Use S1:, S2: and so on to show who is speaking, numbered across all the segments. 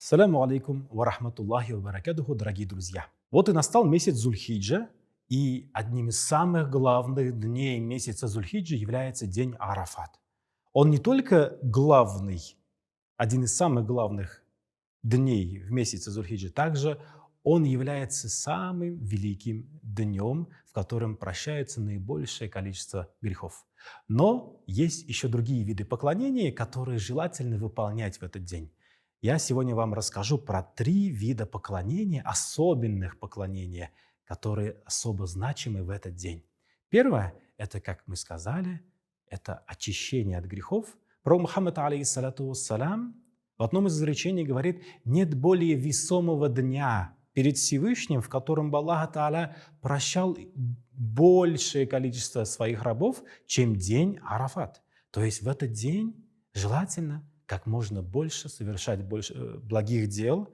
S1: Саляму алейкум ва рахматуллахи ва баракатуху, дорогие друзья. Вот и настал месяц Зульхиджа, и одним из самых главных дней месяца Зульхиджа является день Арафат. Он не только главный, один из самых главных дней в месяце Зульхиджа, также он является самым великим днем, в котором прощается наибольшее количество грехов. Но есть еще другие виды поклонения, которые желательно выполнять в этот день. Я сегодня вам расскажу про 3 вида поклонения, особенных поклонения, которые особо значимы в этот день. Первое – это, как мы сказали, это очищение от грехов. Пророк Мухаммад, алейхиссалату вассалям, в одном из изречений говорит: «Нет более весомого дня перед Всевышним, в котором бы Аллах Та'аля прощал большее количество своих рабов, чем день Арафат». То есть в этот день желательно как можно больше совершать благих дел,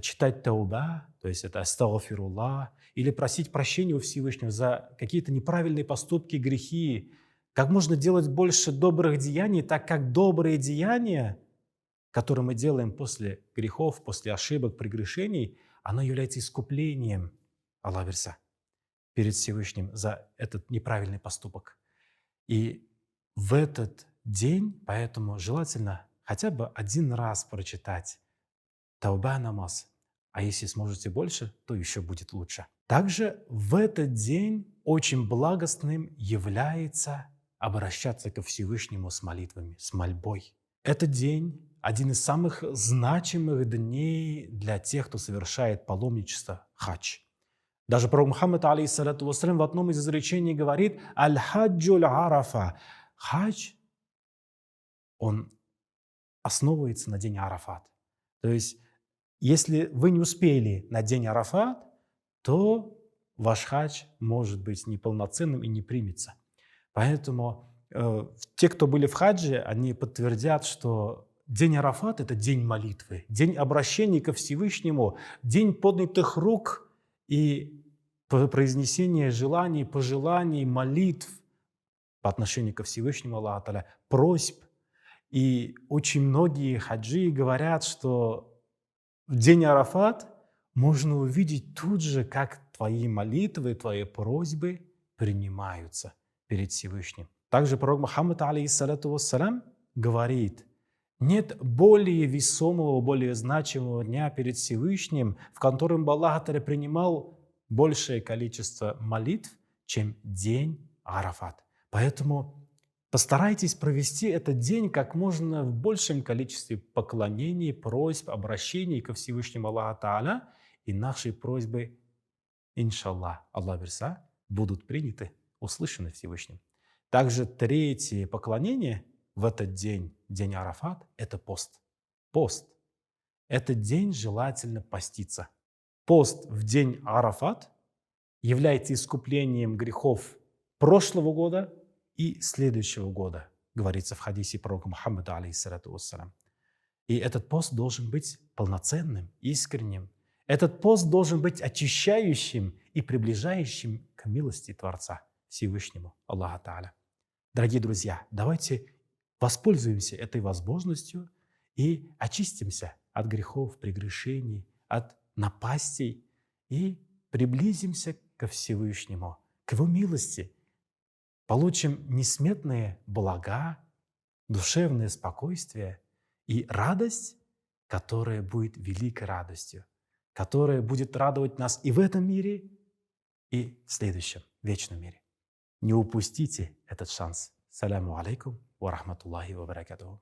S1: читать тауба, то есть это астагфируллах, или просить прощения у Всевышнего за какие-то неправильные поступки, грехи. Как можно делать больше добрых деяний, так как добрые деяния, которые мы делаем после грехов, после ошибок, прегрешений, оно является искуплением, Аллах верса, перед Всевышним за этот неправильный поступок. И в этот день поэтому желательно хотя бы один раз прочитать тауба намаз, а если сможете больше, то еще будет лучше. Также в этот день очень благостным является обращаться ко Всевышнему с молитвами, с мольбой. Этот день один из самых значимых дней для тех, кто совершает паломничество, хадж. Даже пророк Мухаммад, алейхиссалату вассалям, в одном из изречений говорит: «Аль-хаджу арафа». Хадж, он основывается на день Арафат. То есть, если вы не успели на день Арафат, то ваш хадж может быть неполноценным и не примется. Поэтому те, кто были в хадже, они подтвердят, что день Арафат – это день молитвы, день обращения ко Всевышнему, день поднятых рук и произнесения желаний, пожеланий, молитв по отношению ко Всевышнему Аллаху Та'аля, просьб. И очень многие хаджи говорят, что в день Арафат можно увидеть тут же, как твои молитвы, твои просьбы принимаются перед Всевышним. Также пророк Мухаммад, алейхиссалату вассалям, говорит: нет более весомого, более значимого дня перед Всевышним, в котором бы Аллах Та'аля принимал большее количество молитв, чем день Арафат. Поэтому постарайтесь провести этот день как можно в большем количестве поклонений, просьб, обращений ко Всевышнему Аллаху Та'аля, и наши просьбы, иншаллах, Аллах верса, будут приняты, услышаны Всевышним. Также третье поклонение в этот день, день Арафат, это пост. Пост. Этот день желательно поститься. Пост в день Арафат является искуплением грехов прошлого года и следующего года, говорится в хадисе пророка Мухаммада, алейхиссалату вассалям. И этот пост должен быть полноценным, искренним. Этот пост должен быть очищающим и приближающим к милости Творца Всевышнему Аллаху Та'аля. Дорогие друзья, давайте воспользуемся этой возможностью и очистимся от грехов, прегрешений, от напастей и приблизимся ко Всевышнему, к Его милости. Получим несметные блага, душевное спокойствие и радость, которая будет великой радостью, которая будет радовать нас и в этом мире, и в следующем, вечном мире. Не упустите этот шанс. Саляму алейкум ва рахматуллахи ва баракатуху.